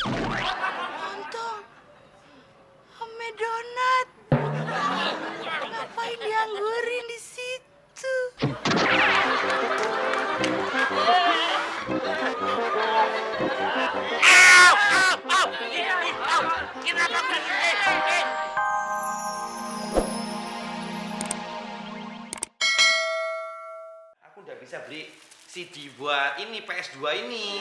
Lontong. Ame donat. Ngapain dianggurin di situ? Kenapa? Aku udah bisa beli CD buat ini PS2 ini.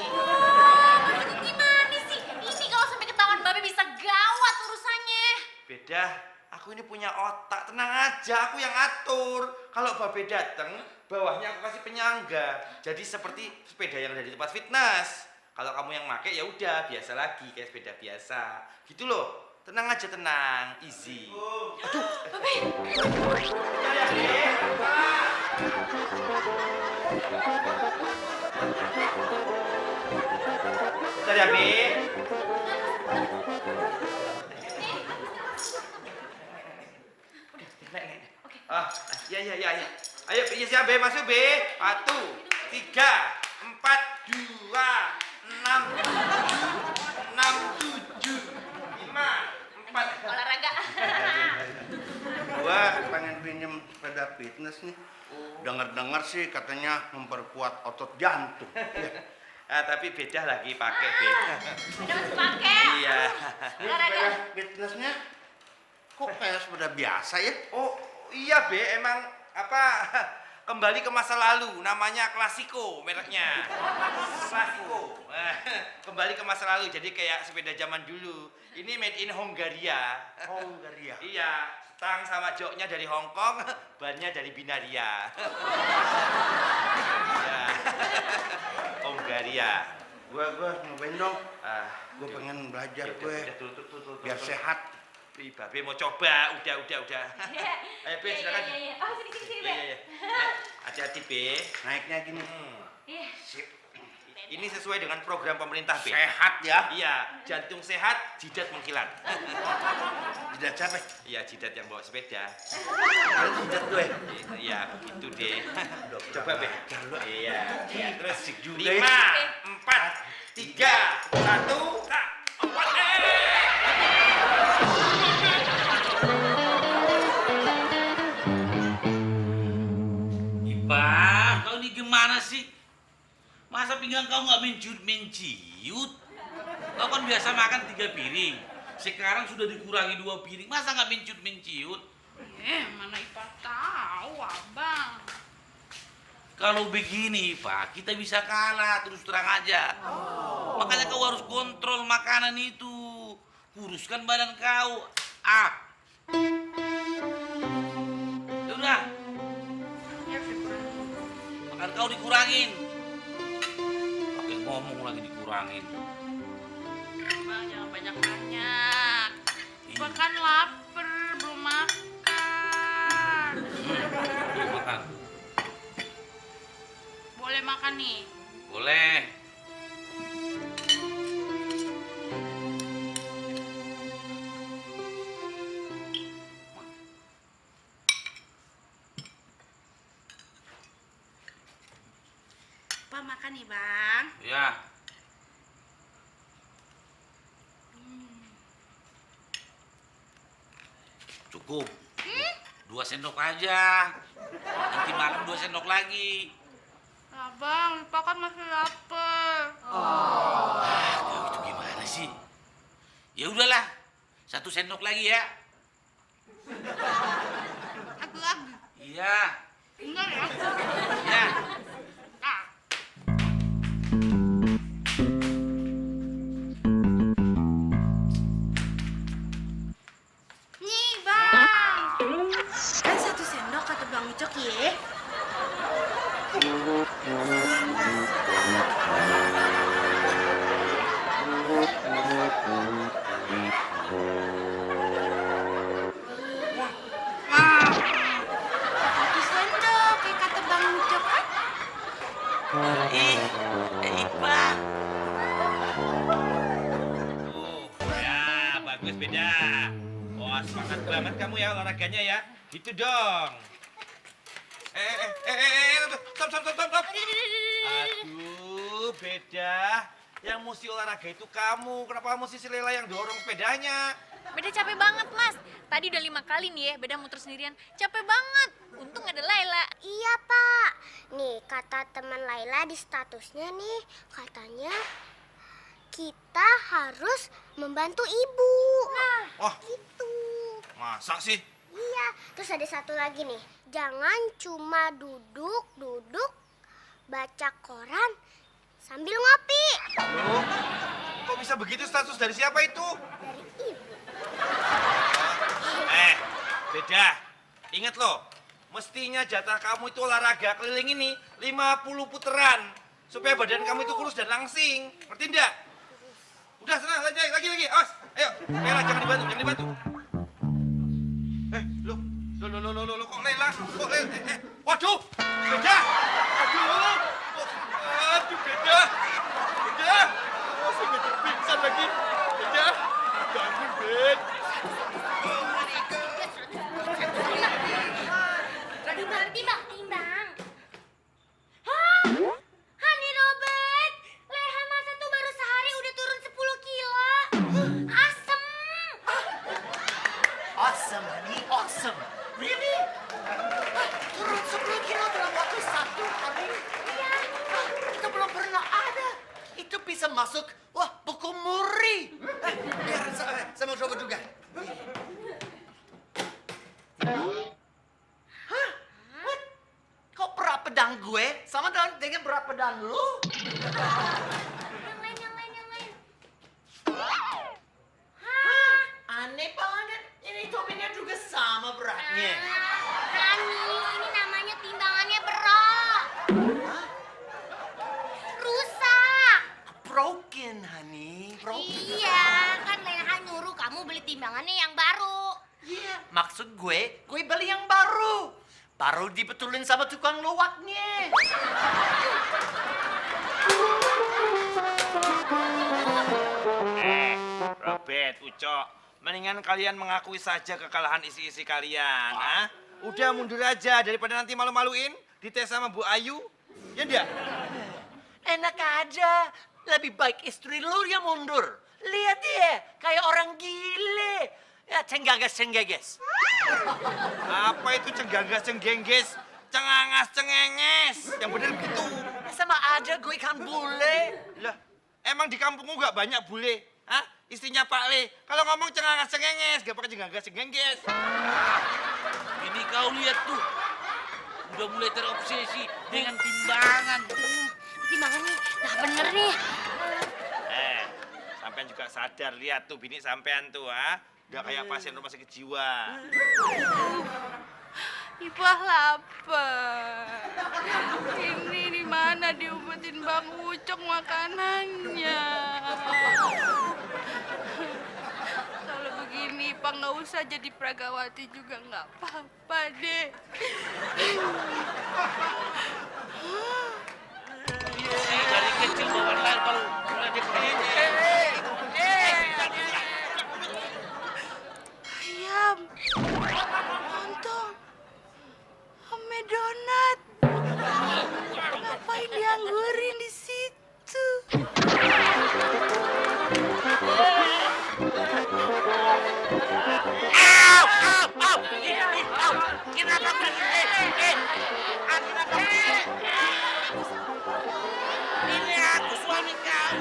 Gimana sih? Ini kalau sampai ketahuan Babe bisa gawat urusannya. Beda, aku ini punya otak, tenang aja, aku yang atur. Kalau Babe dateng, bawahnya aku kasih penyangga. Jadi seperti sepeda yang ada di tempat fitness. Kalau kamu yang make ya udah biasa lagi kayak sepeda biasa. Gitu loh. Tenang aja, tenang, easy. Aduh, Babe. ya, bentar ya, Be. Ya. Ayo, siap, Be, masuk, Be. 1, 3, 4, 2, 6, 7, 5, 4. Olahraga. Gua pengen pinjem sepeda fitness nih. Dengar-dengar sih katanya memperkuat otot jantung. Tapi beda lagi pakai, Be. Udah masih pakai. Iya. Ini Olahraga. sepeda fitnessnya kok kayak sepeda biasa ya? Oh, iya, Be, emang kembali ke masa lalu, namanya Klasiko mereknya. Klasiko. Kembali ke masa lalu, jadi kayak sepeda zaman dulu. Ini made in Hongaria. Hongaria. Iya, stang sama joknya dari Hong Kong, bannya dari Binaria. Iya. Hongaria. Gua nyobain dong. Gua Yuk. pengen belajar Yuk, gue udah, tuh. biar sehat. Ih, Babe mau coba, udah. Ayo, Be, silakan. Iya. Oh, sini, Be. Iya. Hati-hati, Be. Naiknya gini. Iya. Sip. Ini sesuai dengan program pemerintah, Be. Sehat ya. Iya, jantung sehat, jidat mengkilat. Tidak capek. Iya, jidat yang bawa sepeda. Jidat gue. Iya, begitu deh. Udah Coba, Be. Coba. Iya. Terus Asik juga 5, ya. 4, 3, 1, 4. Ipa, kau ini gimana sih? Masa pinggang kau nggak menciut? Kau kan biasa makan 3 piring. Sekarang sudah dikurangi 2 piring. Masa nggak menciut? Mana Ipa tahu, Abang. Kalau begini, Pak, kita bisa kalah terus terang aja. Makanya kau harus kontrol makanan itu. Kuruskan badan kau. Ya udah, Ya, makan kau dikurangin. Pakai ngomong lagi dikurangin. Abang jangan banyak-banyak. Ipa kan lapar, belum makan. Belum makan. Boleh makan nih. Boleh. Ipa makan nih, Bang. Ya. Cukup. 2 sendok aja. Nanti malam 2 sendok lagi. Abang, Ipa kan masih lapar. Kau itu gimana sih? Ya udahlah. 1 sendok lagi ya. Lagi. Iya. Bener ya? Ya. Ah. Nih, Bang. Kan 1 sendok kata Bang Ucok ya. Satu sendok kayak kata Bang Ucok kan? Ipa. Ya, bagus, beda. Wah, semangat banget kamu ya olahraganya ya. Gitu dong. Stop. Aduh, beda. Yang mesti olahraga itu kamu. Kenapa mesti si Lela yang dorong sepedanya? Beda capek banget, Mas. Tadi udah 5 kali nih ya, Beda muter sendirian. Capek banget. Untung ada Laila. Iya, Pak. Nih, kata teman Laila di statusnya nih, katanya kita harus membantu ibu. Nah, Wah, gitu. masa sih? Iya, terus ada satu lagi nih. Jangan cuma duduk, baca koran sambil ngopi. Loh, kok bisa begitu status dari siapa itu? Dari ibu. Beda. Ingat loh, mestinya jatah kamu itu olahraga keliling ini 50 puteran. Supaya badan kamu itu kurus dan langsing. Ngerti enggak? Udah, sana, lagi. Awas, ayo. Lela, jangan dibantu. Loh, kok Lela? Waduh, Beda. Aduh, Beda. Oh, saya nggak pingsan lagi. Beda. Bangun, Ben. Timbang. Hah? Hani Robert, Leha masa tuh baru sehari udah turun 10 kilo. Asem. Awesome, honey, awesome. Really? Turun 10 kilo dalam waktu 1 hari? Iya. Itu belum pernah ada. Itu bisa masuk, buku muri. Biar saya mau coba juga. Hah? What? Kok berat pedang gue sama dengan berat pedang lu? Yang lain. Hah? Aneh banget. Ini topinya juga sama beratnya. Hani, ini namanya timbangannya berat. Hah? Rusak. Broken, honey. Broken. Iya, kan Leha nyuruh kamu beli timbangannya yang baru. Iya, maksud gue beli yang baru. Baru dibetulin sama tukang luwaknya. Robert, Ucok, mendingan kalian mengakui saja kekalahan isi-isi kalian. Ah? Udah mundur aja daripada nanti malu-maluin dites sama Bu Ayu. Ya enggak? Enak aja. Lebih baik istri lu yang mundur. Lihat dia, kayak orang gile. Ya, cenggagas. Apa itu cenggagas-cenggenges? Cengangas-cengenges. Yang bener begitu. Sama aja gue ikan bule. Lah, emang di kampungmu nggak banyak bule? Hah? Istrinya Pak Le. Kalau ngomong cengangas-cengenges, gak pakai cenggagas-cenggenges. Ini kau lihat tuh. Udah mulai terobsesi dengan timbangan. Timbangannya nggak bener nih. Sampean juga sadar, lihat tuh bini sampean tuh, ah. Udah kayak pasien rumah sakit jiwa. Ipah lapar. Ini di mana diumpetin Bang Ucok makanannya? Kalau begini Ipah nggak usah jadi Pragawati juga nggak apa-apa deh. Si dari kecil bawaan lain kalau udah dikenyang. Ayam, lontong, ame donat. Ngapain dianggurin di situ? Ini aku suami kau,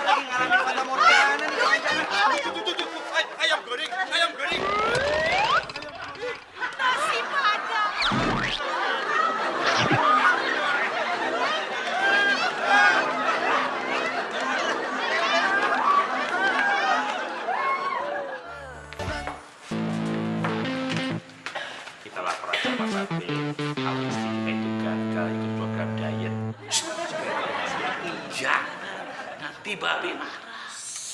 Lagi ngalamin fata morgana nih, jangan-jangan. Ayam goreng. Nasi padang. Kita lapor aja Pak Babe. Kalau istri kita itu gagal ikut program diet. Jangan, nanti Babe marah.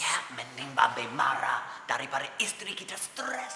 Ya, mending Babe marah daripada istri kita stres.